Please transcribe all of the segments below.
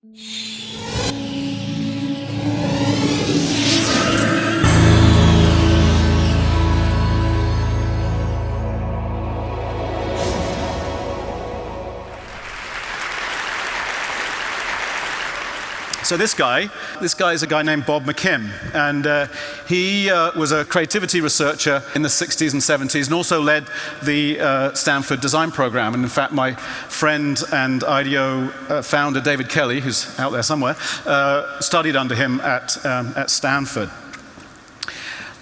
So this guy is a guy named Bob McKim, and he was a creativity researcher in the 60s and 70s, and also led the Stanford design program. And in fact, my friend and IDEO founder, David Kelly, who's out there somewhere, studied under him at Stanford.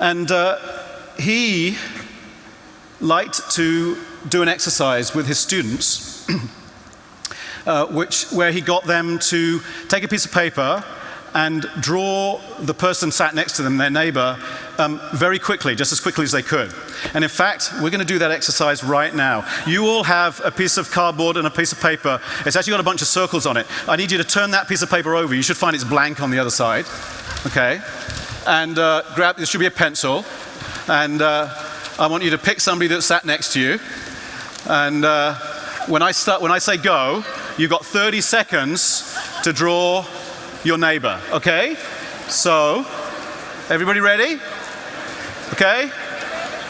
And he liked to do an exercise with his students where he got them to take a piece of paper and draw the person sat next to them, their neighbor, very quickly, just as quickly as they could. And in fact, we're going to do that exercise right now. You all have a piece of cardboard and a piece of paper. It's actually got a bunch of circles on it. I need you to turn that piece of paper over. You should find it's blank on the other side. Okay? And there should be a pencil. And I want you to pick somebody that sat next to you. And when I say go, you've got 30 seconds to draw your neighbor, okay? So, everybody ready? Okay?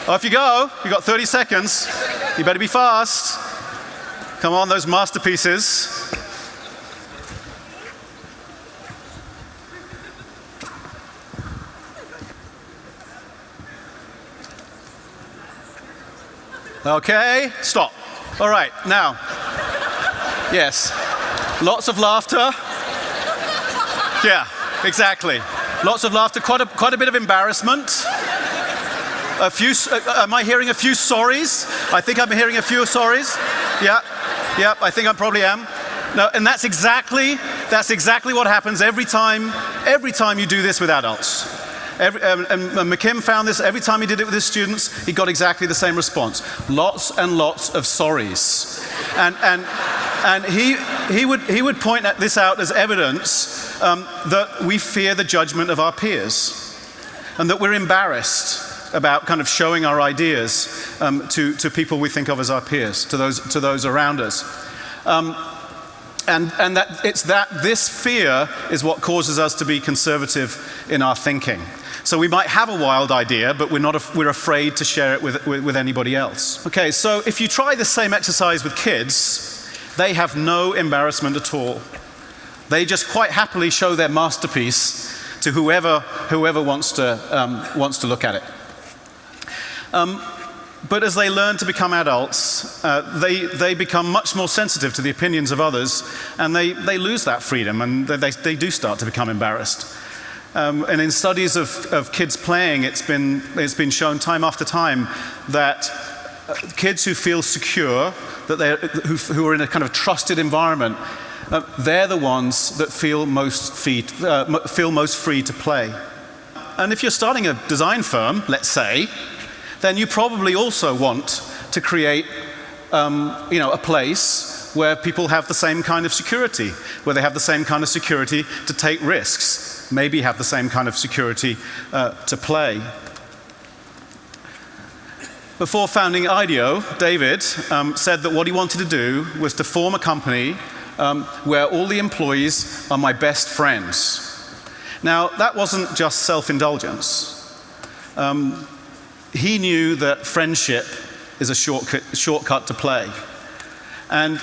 Off you go. You've got 30 seconds. You better be fast. Come on, those masterpieces. Okay, stop. All right, now. Yes. Lots of laughter. Yeah, exactly. Lots of laughter, quite a bit of embarrassment. Am I hearing a few sorries? I think I'm hearing a few sorries. Yeah, I think I probably am. No, and that's exactly what happens every time you do this with adults. And McKim found this every time he did it with his students, he got exactly the same response. Lots and lots of sorries. And he would point this out as evidence that we fear the judgment of our peers, and that we're embarrassed about kind of showing our ideas to people we think of as our peers, to those around us. And that this fear is what causes us to be conservative in our thinking. So we might have a wild idea, but we're afraid to share it with anybody else. Okay, so if you try the same exercise with kids, they have no embarrassment at all. They just quite happily show their masterpiece to whoever wants to look at it. But as they learn to become adults, they become much more sensitive to the opinions of others, and they lose that freedom, and they do start to become embarrassed. And in studies of kids playing, it's been shown time after time that kids who feel secure, who are in a kind of trusted environment, they're the ones that feel most free to play. And if you're starting a design firm, let's say, then you probably also want to create a place where people have the same kind of security, where they have the same kind of security to take risks, maybe have the same kind of security to play. Before founding IDEO, David said that what he wanted to do was to form a company where all the employees are my best friends. Now, that wasn't just self-indulgence. He knew that friendship is a shortcut to play. And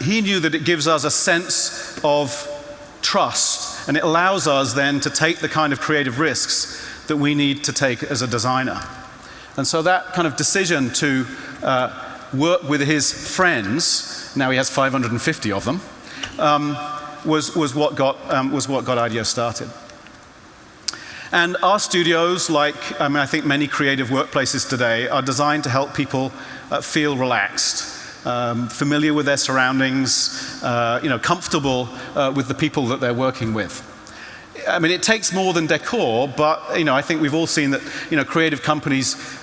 he knew that it gives us a sense of trust, and it allows us then to take the kind of creative risks that we need to take as a designer. And so that kind of decision to work with his friends, now he has 550 of them, was what got IDEO started. And our studios, I think many creative workplaces today, are designed to help people feel relaxed, familiar with their surroundings, comfortable with the people that they're working with. I mean, it takes more than decor, but I think we've all seen that creative companies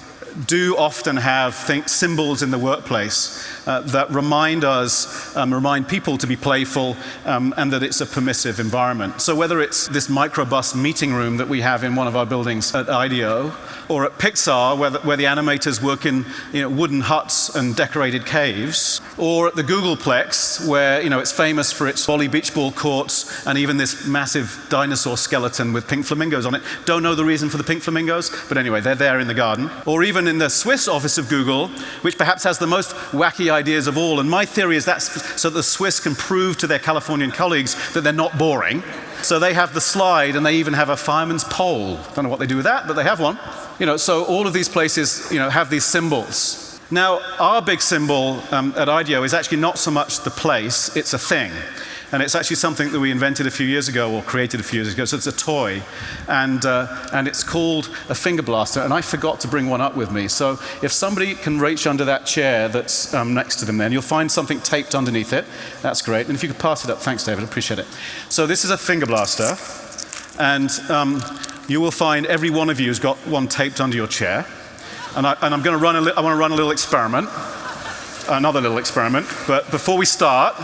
do often have symbols in the workplace that remind people to be playful, and that it's a permissive environment. So whether it's this microbus meeting room that we have in one of our buildings at IDEO, or at Pixar, where the animators work in wooden huts and decorated caves, Or at the Googleplex, where it's famous for its volley beach ball courts and even this massive dinosaur skeleton with pink flamingos on it. Don't know the reason for the pink flamingos, but anyway, they're there in the garden. Or even in the Swiss office of Google, which perhaps has the most wacky ideas of all. And my theory is that's so that the Swiss can prove to their Californian colleagues that they're not boring. So they have the slide, and they even have a fireman's pole. Don't know what they do with that, but they have one. So all of these places, have these symbols. Now, our big symbol at IDEO is actually not so much the place, it's a thing. And it's actually something that we invented a few years ago, or created a few years ago. So it's a toy, and it's called a finger blaster. And I forgot to bring one up with me. So if somebody can reach under that chair that's next to them, then you'll find something taped underneath it. That's great. And if you could pass it up, thanks, David. I appreciate it. So this is a finger blaster, and you will find every one of you has got one taped under your chair. And I'm going to run I want to run a little experiment, another little experiment. But before we start,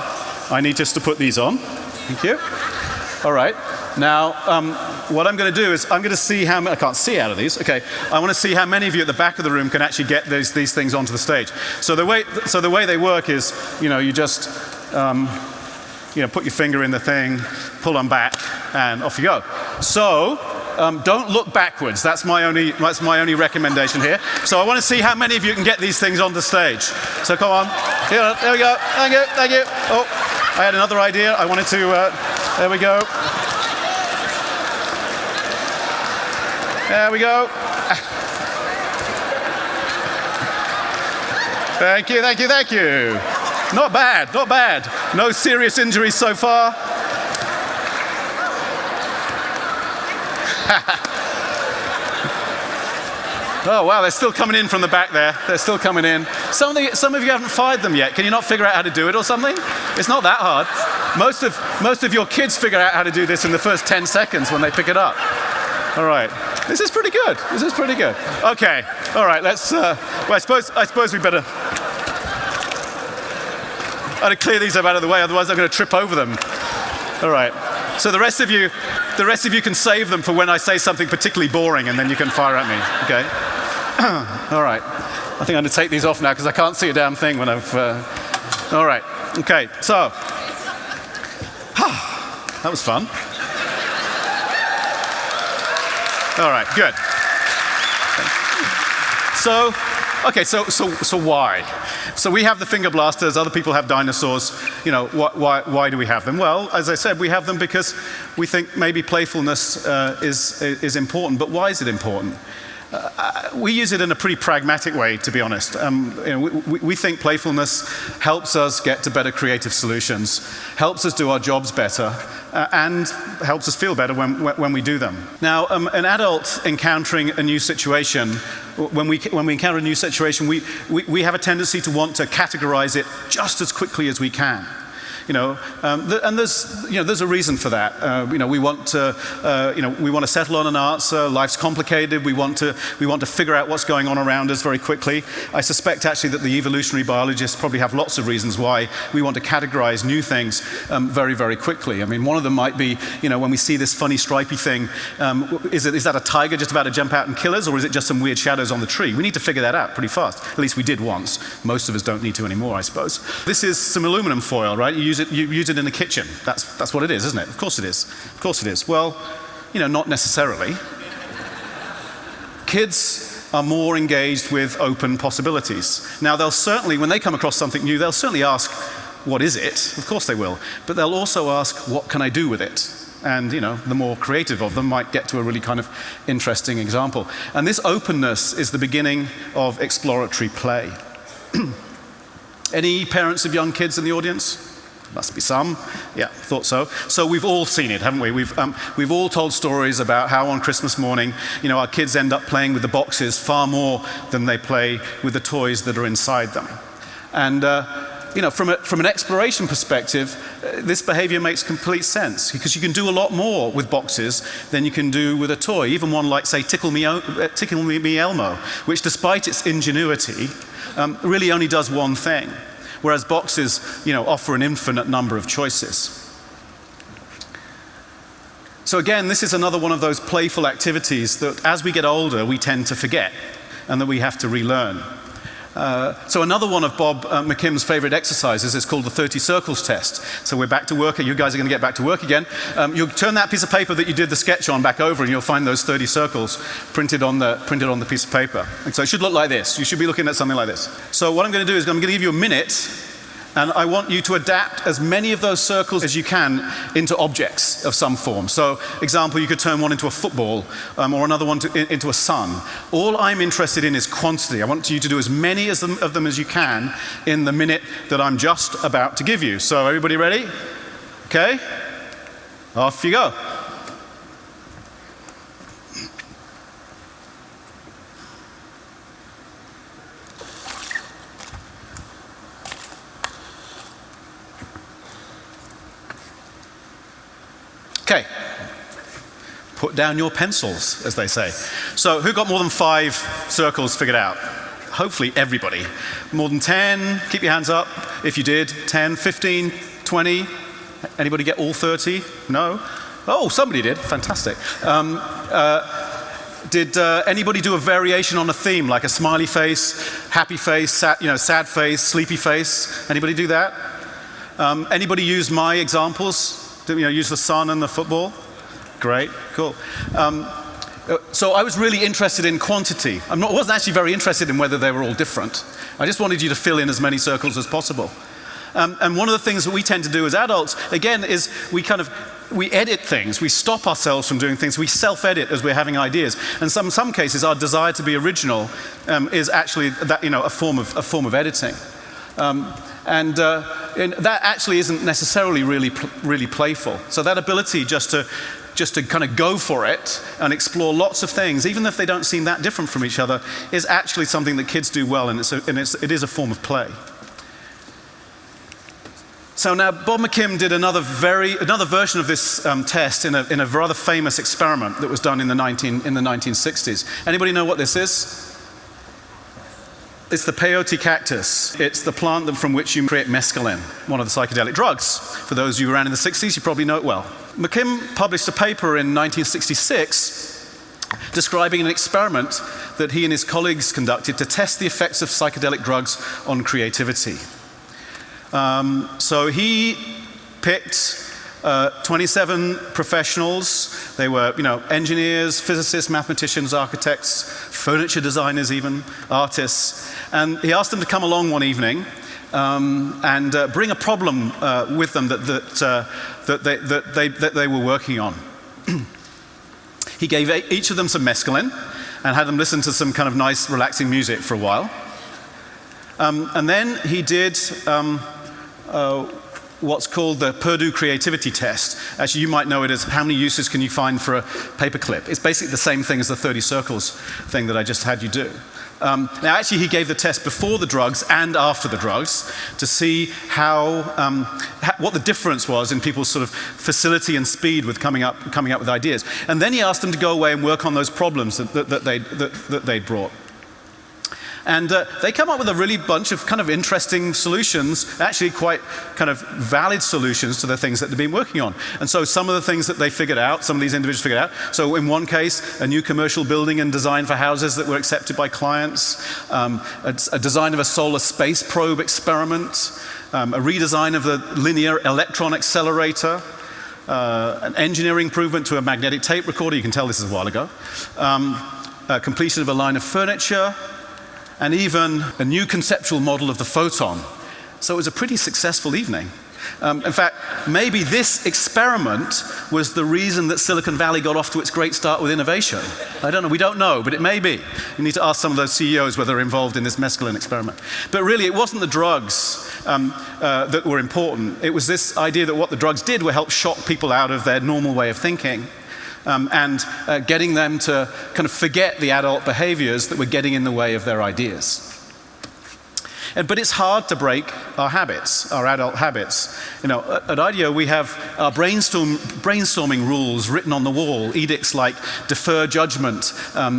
I need just to put these on. Thank you. All right. Now, what I'm going to do is I'm going to see how many. I can't see out of these. Okay. I want to see how many of you at the back of the room can actually get these things onto the stage. So the way they work is, you just put your finger in the thing, pull them back, and off you go. So. Don't look backwards. That's my only recommendation here. So I want to see how many of you can get these things on the stage. So come on. Here, there we go. Thank you. Oh, I had another idea. I wanted to. There we go. There we go. Thank you. Not bad. No serious injuries so far. Oh, wow, they're still coming in from the back there. They're still coming in. Some of you haven't fired them yet. Can you not figure out how to do it or something? It's not that hard. Most of your kids figure out how to do this in the first 10 seconds when they pick it up. All right. This is pretty good. Okay. All right, let's, well, I suppose we better, I ought to clear these up out of the way, otherwise I'm going to trip over them. All right. So the rest of you can save them for when I say something particularly boring, and then you can fire at me, okay? All right. I think I'm going to take these off now because I can't see a damn thing when I've... All right. Okay, so... that was fun. All right, good. So, okay, so why? So we have the finger blasters, other people have dinosaurs. Why do we have them? Well, as I said, we have them because we think maybe playfulness is important. But why is it important? We use it in a pretty pragmatic way, to be honest. We think playfulness helps us get to better creative solutions, helps us do our jobs better, and helps us feel better when we do them. Now, an adult encountering a new situation, when we encounter a new situation, we have a tendency to want to categorize it just as quickly as we can. And there's a reason for that. We want to settle on an answer. Life's complicated. We want to figure out what's going on around us very quickly. I suspect actually that the evolutionary biologists probably have lots of reasons why we want to categorize new things very, very quickly. I mean, one of them might be, when we see this funny stripy thing, is that a tiger just about to jump out and kill us, or is it just some weird shadows on the tree? We need to figure that out pretty fast. At least we did once. Most of us don't need to anymore, I suppose. This is some aluminum foil, right? You use it in the kitchen. That's what it is, isn't it? Of course it is. Well, not necessarily. Kids are more engaged with open possibilities. Now, they'll certainly, when they come across something new, they'll certainly ask, what is it? Of course they will. But they'll also ask, what can I do with it? And, the more creative of them might get to a really kind of interesting example. And this openness is the beginning of exploratory play. Any parents of young kids in the audience? Must be some. Yeah, thought so. So we've all seen it, haven't we? We've all told stories about how on Christmas morning, our kids end up playing with the boxes far more than they play with the toys that are inside them. And from an exploration perspective, this behavior makes complete sense because you can do a lot more with boxes than you can do with a toy. Even one like, say, Tickle Me Elmo, which, despite its ingenuity, really only does one thing. Whereas boxes, offer an infinite number of choices. So again, this is another one of those playful activities that as we get older, we tend to forget and that we have to relearn. So another one of Bob McKim's favorite exercises is called the 30 circles test. So we're back to work. You guys are going to get back to work again. You'll turn that piece of paper that you did the sketch on back over, and you'll find those 30 circles printed on the piece of paper. And so it should look like this. You should be looking at something like this. So what I'm going to do is I'm going to give you a minute, and I want you to adapt as many of those circles as you can into objects of some form. So, example, you could turn one into a football, or another one into a sun. All I'm interested in is quantity. I want you to do as many of them as you can in the minute that I'm just about to give you. So, everybody ready? Okay? Off you go. Okay, put down your pencils, as they say. So who got more than 5 circles figured out? Hopefully everybody. More than 10, keep your hands up if you did. 10, 15, 20. Anybody get all 30? No? Oh, somebody did, fantastic. Did anybody do a variation on a theme, like a smiley face, happy face, sad face, sleepy face? Anybody do that? Anybody use my examples? Use the sun and the football? Great, cool. So I was really interested in quantity. I wasn't actually very interested in whether they were all different. I just wanted you to fill in as many circles as possible. And one of the things that we tend to do as adults, again, is we edit things. We stop ourselves from doing things. We self-edit as we're having ideas. And in some cases, our desire to be original is actually a form of editing. And that actually isn't necessarily really playful. So that ability just to kind of go for it and explore lots of things, even if they don't seem that different from each other, is actually something that kids do well, and it is a form of play. So now Bob McKim did another version of this test in a rather famous experiment that was done in the 1960s. Anybody know what this is? It's the peyote cactus. It's the plant from which you create mescaline, one of the psychedelic drugs. For those of you around in the 60s, you probably know it well. McKim published a paper in 1966 describing an experiment that he and his colleagues conducted to test the effects of psychedelic drugs on creativity. So he picked 27 professionals. They were, engineers, physicists, mathematicians, architects, furniture designers even, artists. And he asked them to come along one evening and bring a problem with them that they were working on. He gave each of them some mescaline and had them listen to some kind of nice, relaxing music for a while. And then he did what's called the Purdue creativity test. Actually, you might know it as how many uses can you find for a paperclip. It's basically the same thing as the 30 circles thing that I just had you do. Now, actually, he gave the test before the drugs and after the drugs to see what the difference was in people's sort of facility and speed with coming up with ideas. And then he asked them to go away and work on those problems that they'd brought. And they come up with a really bunch of kind of interesting solutions, actually quite kind of valid solutions to the things that they've been working on. And so some of the things that they figured out, some of these individuals figured out, so in one case, a new commercial building and design for houses that were accepted by clients, a design of a solar space probe experiment, a redesign of the linear electron accelerator, an engineering improvement to a magnetic tape recorder, you can tell this is a while ago, completion of a line of furniture, and even a new conceptual model of the photon. So it was a pretty successful evening. In fact, maybe this experiment was the reason that Silicon Valley got off to its great start with innovation. I don't know, we don't know, but it may be. You need to ask some of those CEOs whether they're involved in this mescaline experiment. But really, it wasn't the drugs that were important. It was this idea that what the drugs did were help shock people out of their normal way of thinking. And getting them to kind of forget the adult behaviors that were getting in the way of their ideas. But it's hard to break our habits, our adult habits. At IDEO we have our brainstorming rules written on the wall, edicts like defer judgment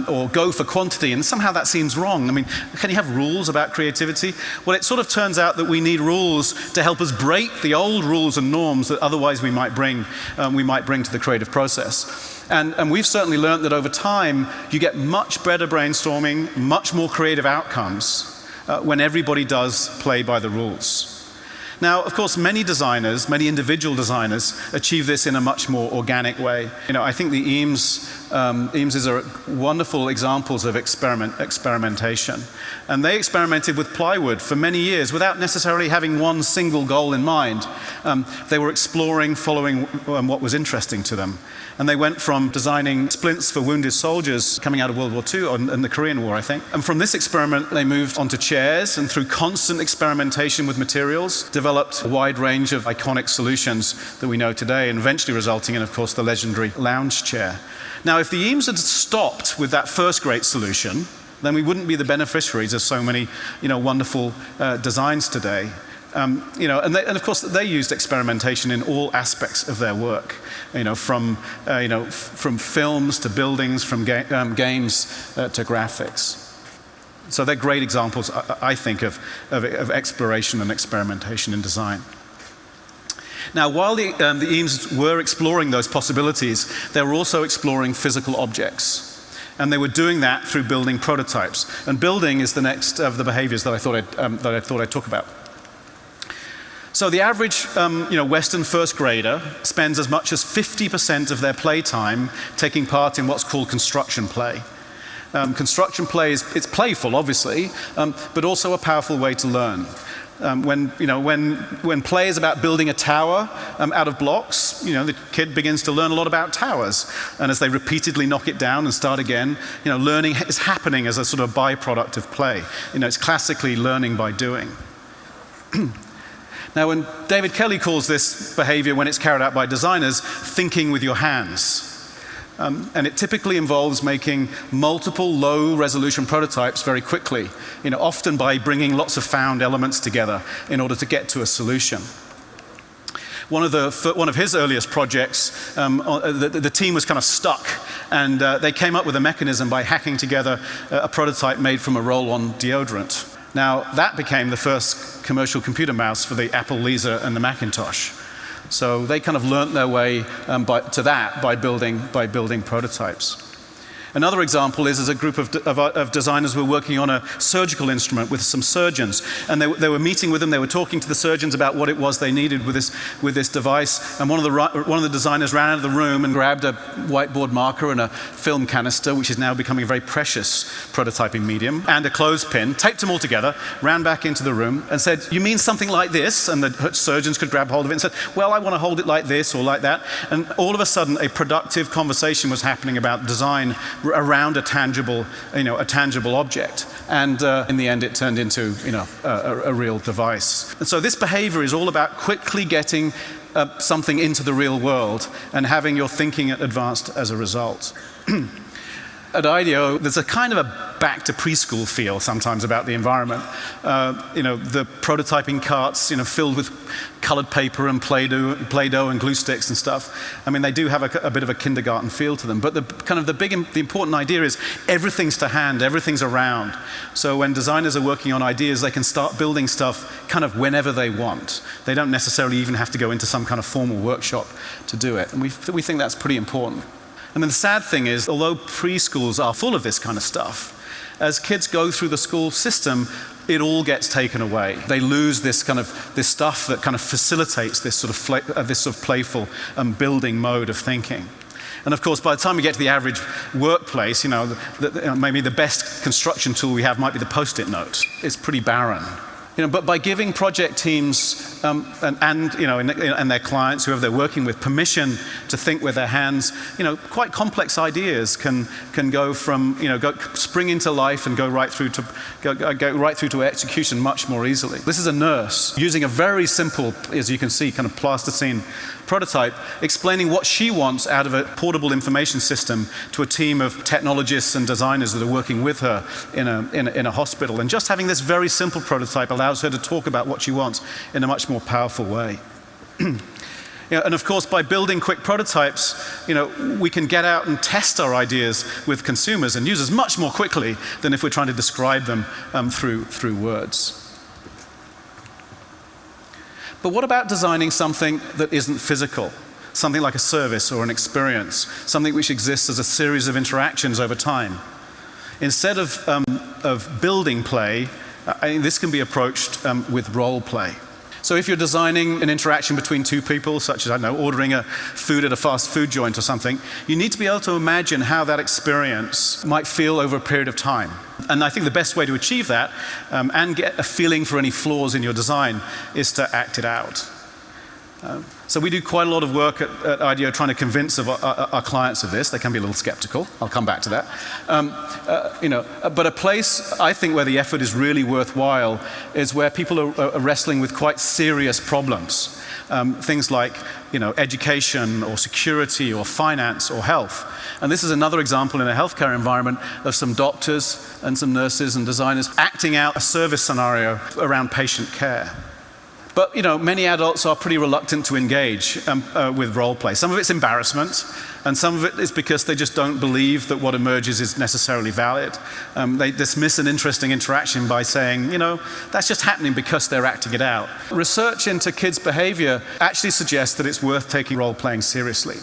or go for quantity, and somehow that seems wrong. I mean, can you have rules about creativity? Well, it sort of turns out that we need rules to help us break the old rules and norms that otherwise we might bring to the creative process. And we've certainly learned that over time, you get much better brainstorming, much more creative outcomes when everybody does play by the rules. Now, of course, many designers, many individual designers, achieve this in a much more organic way. I think the Eameses are wonderful examples of experimentation. And they experimented with plywood for many years without necessarily having one single goal in mind. They were exploring, following what was interesting to them. And they went from designing splints for wounded soldiers coming out of World War II and the Korean War, I think. And from this experiment, they moved onto chairs, and through constant experimentation with materials, developed a wide range of iconic solutions that we know today, and eventually resulting in, of course, the legendary lounge chair. Now, if the Eames had stopped with that first great solution, then we wouldn't be the beneficiaries of so many, wonderful designs today. And of course, they used experimentation in all aspects of their work. From films to buildings, from games to graphics. So they're great examples, I think, of exploration and experimentation in design. Now, while the Eames were exploring those possibilities, they were also exploring physical objects. And they were doing that through building prototypes. And building is the next of the behaviors that I thought I'd talk about. So the average Western first grader spends as much as 50% of their playtime taking part in what's called construction play. Construction play it's playful, obviously, but also a powerful way to learn. When play is about building a tower out of blocks, the kid begins to learn a lot about towers. And as they repeatedly knock it down and start again, learning is happening as a sort of byproduct of play. It's classically learning by doing. Now, when David Kelly calls this behavior, when it's carried out by designers, thinking with your hands. And it typically involves making multiple low-resolution prototypes very quickly, often by bringing lots of found elements together in order to get to a solution. One of his earliest projects, the team was kind of stuck, and they came up with a mechanism by hacking together a prototype made from a roll-on deodorant. Now, that became the first commercial computer mouse for the Apple Lisa and the Macintosh. So they kind of learnt their way to that by building prototypes. Another example is a group of designers were working on a surgical instrument with some surgeons, and they were meeting with them. They were talking to the surgeons about what it was they needed with this device. And one of the designers ran out of the room and grabbed a whiteboard marker and a film canister, which is now becoming a very precious prototyping medium, and a clothespin, taped them all together, ran back into the room, and said, "You mean something like this?" And the surgeons could grab hold of it and said, "Well, I want to hold it like this or like that." And all of a sudden, a productive conversation was happening about design around a tangible object, and in the end, it turned into a real device. And so this behavior is all about quickly getting something into the real world and having your thinking advanced as a result. At IDEO, there's a kind of a back to preschool feel sometimes about the environment. The prototyping carts, filled with colored paper and Play-Doh and glue sticks and stuff. I mean, they do have a bit of a kindergarten feel to them. But the important idea is everything's to hand, everything's around. So when designers are working on ideas, they can start building stuff kind of whenever they want. They don't necessarily even have to go into some kind of formal workshop to do it. And we think that's pretty important. And then the sad thing is, although preschools are full of this kind of stuff, as kids go through the school system, it all gets taken away. They lose this stuff that kind of facilitates this sort of playful building mode of thinking. And of course, by the time we get to the average workplace, maybe the best construction tool we have might be the Post-it note. It's pretty barren. But by giving project teams and their clients, whoever they're working with, permission to think with their hands, quite complex ideas can go from spring into life and go right through to execution much more easily. This is a nurse using a very simple, as you can see, kind of plasticine prototype, explaining what she wants out of a portable information system to a team of technologists and designers that are working with her in a hospital. And just having this very simple prototype allows her to talk about what she wants in a much more powerful way. And of course, by building quick prototypes, we can get out and test our ideas with consumers and users much more quickly than if we're trying to describe them through words. But what about designing something that isn't physical? Something like a service or an experience, something which exists as a series of interactions over time. Instead of building play, I think this can be approached with role play. So if you're designing an interaction between two people, such as, I don't know, ordering a food at a fast food joint or something, you need to be able to imagine how that experience might feel over a period of time. And I think the best way to achieve that and get a feeling for any flaws in your design is to act it out. So we do quite a lot of work at IDEO trying to convince our clients of this. They can be a little skeptical. I'll come back to that. But a place, I think, where the effort is really worthwhile is where people are wrestling with quite serious problems. Things like, education or security or finance or health. And this is another example in a healthcare environment of some doctors and some nurses and designers acting out a service scenario around patient care. But many adults are pretty reluctant to engage with role play. Some of it's embarrassment, and some of it is because they just don't believe that what emerges is necessarily valid. They dismiss an interesting interaction by saying, that's just happening because they're acting it out. Research into kids' behavior actually suggests that it's worth taking role playing seriously.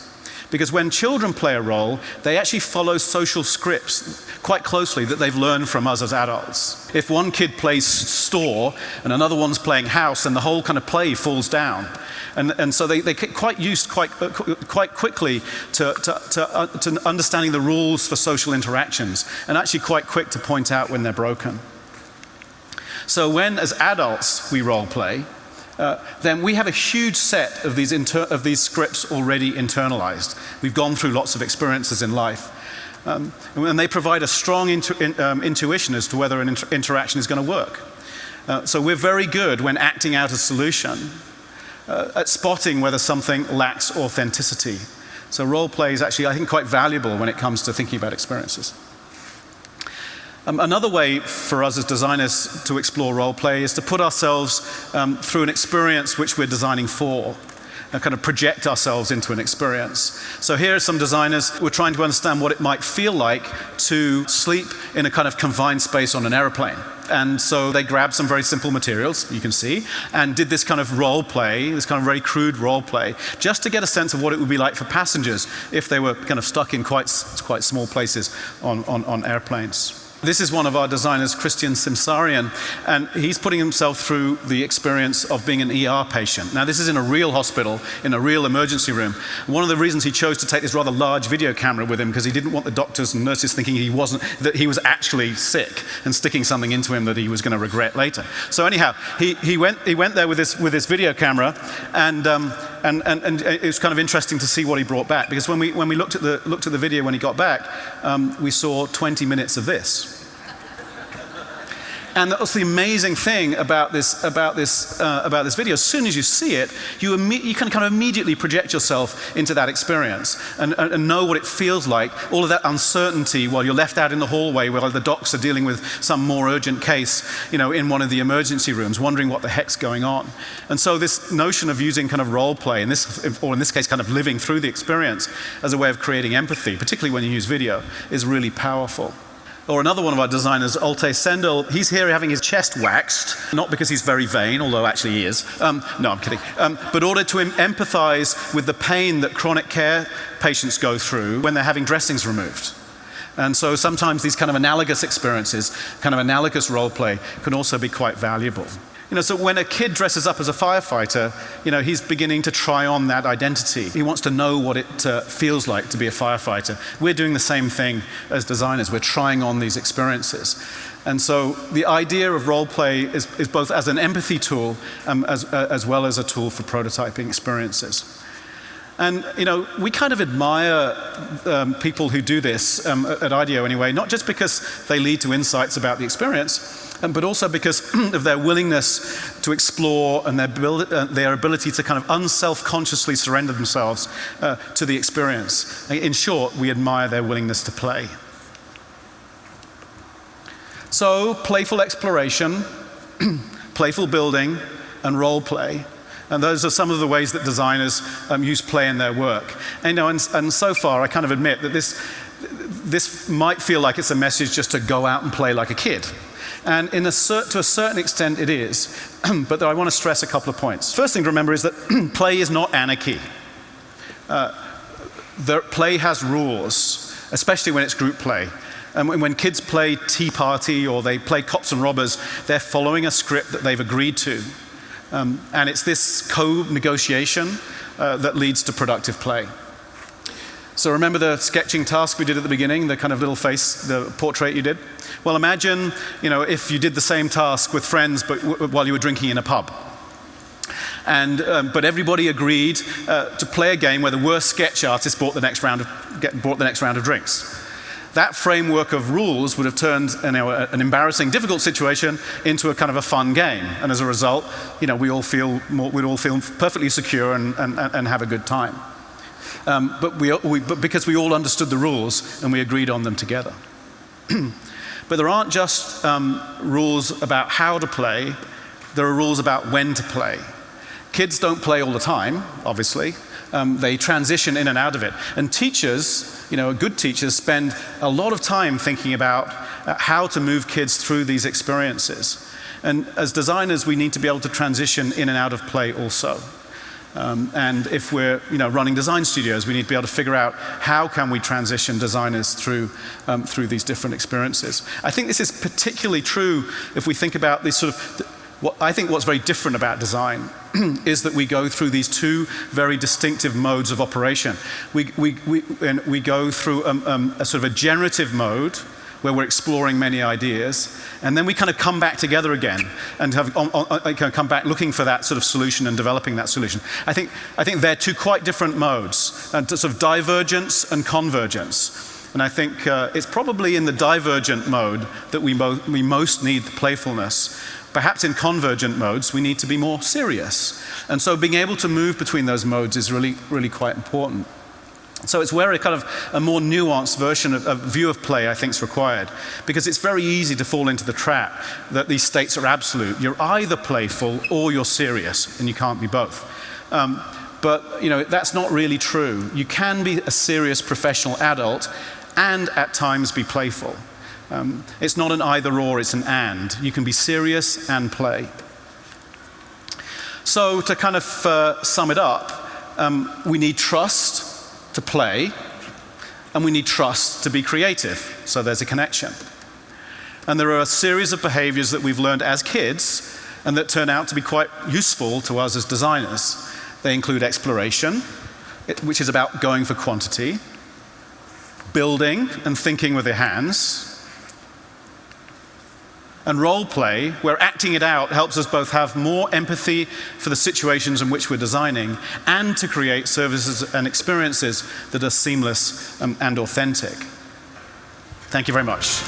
Because when children play a role, they actually follow social scripts quite closely that they've learned from us as adults. If one kid plays store and another one's playing house, then the whole kind of play falls down. And so they get quite used quite quickly to understanding the rules for social interactions, and actually quite quick to point out when they're broken. So when, as adults, we role play, then we have a huge set of these scripts already internalized. We've gone through lots of experiences in life. And they provide a strong intuition as to whether an interaction is going to work. So we're very good when acting out a solution at spotting whether something lacks authenticity. So role play is actually, I think, quite valuable when it comes to thinking about experiences. Another way for us as designers to explore role play is to put ourselves through an experience which we're designing for, and kind of project ourselves into an experience. So here are some designers who are trying to understand what it might feel like to sleep in a kind of confined space on an airplane. And so they grabbed some very simple materials, you can see, and did this kind of role play, this kind of very crude role play, just to get a sense of what it would be like for passengers if they were kind of stuck in quite small places on airplanes. This is one of our designers, Christian Simsarian, and he's putting himself through the experience of being an ER patient. Now, this is in a real hospital, in a real emergency room. One of the reasons he chose to take this rather large video camera with him, because he didn't want the doctors and nurses thinking that he was actually sick and sticking something into him that he was going to regret later. So anyhow, he went there with this video camera, and it was kind of interesting to see what he brought back, because when we looked at the video when he got back, we saw 20 minutes of this. And that was the amazing thing about this video. As soon as you see it, you can kind of immediately project yourself into that experience and know what it feels like, all of that uncertainty while you're left out in the hallway while the docs are dealing with some more urgent case, in one of the emergency rooms, wondering what the heck's going on. And so this notion of using kind of role play, in this case kind of living through the experience as a way of creating empathy, particularly when you use video, is really powerful. Or another one of our designers, Alte Sendel, he's here having his chest waxed, not because he's very vain, although actually he is. No, I'm kidding. But in order to empathize with the pain that chronic care patients go through when they're having dressings removed. And so sometimes these kind of analogous experiences, kind of analogous role play, can also be quite valuable. So when a kid dresses up as a firefighter, he's beginning to try on that identity. He wants to know what it feels like to be a firefighter. We're doing the same thing as designers. We're trying on these experiences. And so the idea of role play is both as an empathy tool as well as a tool for prototyping experiences. And, we kind of admire people who do this at IDEO anyway, not just because they lead to insights about the experience, but also because of their willingness to explore and their ability to kind of unself-consciously surrender themselves to the experience. In short, we admire their willingness to play. So, playful exploration, playful building, and role play. And those are some of the ways that designers use play in their work. And so far, I kind of admit that this might feel like it's a message just to go out and play like a kid. And to a certain extent it is, but I want to stress a couple of points. First thing to remember is that play is not anarchy. Play has rules, especially when it's group play. And when kids play Tea Party or they play Cops and Robbers, they're following a script that they've agreed to. And it's this co-negotiation that leads to productive play. So remember the sketching task we did at the beginning, the kind of little face, the portrait you did? Well, imagine, if you did the same task with friends but while you were drinking in a pub. But everybody agreed to play a game where the worst sketch artist brought the next round of drinks. That framework of rules would have turned an embarrassing, difficult situation into a kind of a fun game. And as a result, we'd all feel perfectly secure and have a good time. But because we all understood the rules and we agreed on them together. But there aren't just rules about how to play, there are rules about when to play. Kids don't play all the time, obviously. They transition in and out of it. And teachers, good teachers, spend a lot of time thinking about how to move kids through these experiences. And as designers, we need to be able to transition in and out of play also. And if we're running design studios, we need to be able to figure out how can we transition designers through these different experiences. I think this is particularly true if we think about this sort of, I think what's very different about design is that we go through these two very distinctive modes of operation. We go through a sort of a generative mode where we're exploring many ideas, and then we kind of come back together again and come back looking for that sort of solution and developing that solution. I think they're two quite different modes, sort of divergence and convergence. And I think it's probably in the divergent mode that we most need the playfulness. Perhaps in convergent modes, we need to be more serious. And so being able to move between those modes is really, really quite important. So it's where a more nuanced version of view of play, I think, is required. Because it's very easy to fall into the trap that these states are absolute. You're either playful or you're serious, and you can't be both. But that's not really true. You can be a serious professional adult and at times be playful. It's not an either or, it's an and. You can be serious and play. So to kind of sum it up, we need trust to play, and we need trust to be creative. So there's a connection. And there are a series of behaviors that we've learned as kids and that turn out to be quite useful to us as designers. They include exploration, which is about going for quantity, building and thinking with your hands, and role play, where acting it out helps us both have more empathy for the situations in which we're designing and to create services and experiences that are seamless and authentic. Thank you very much.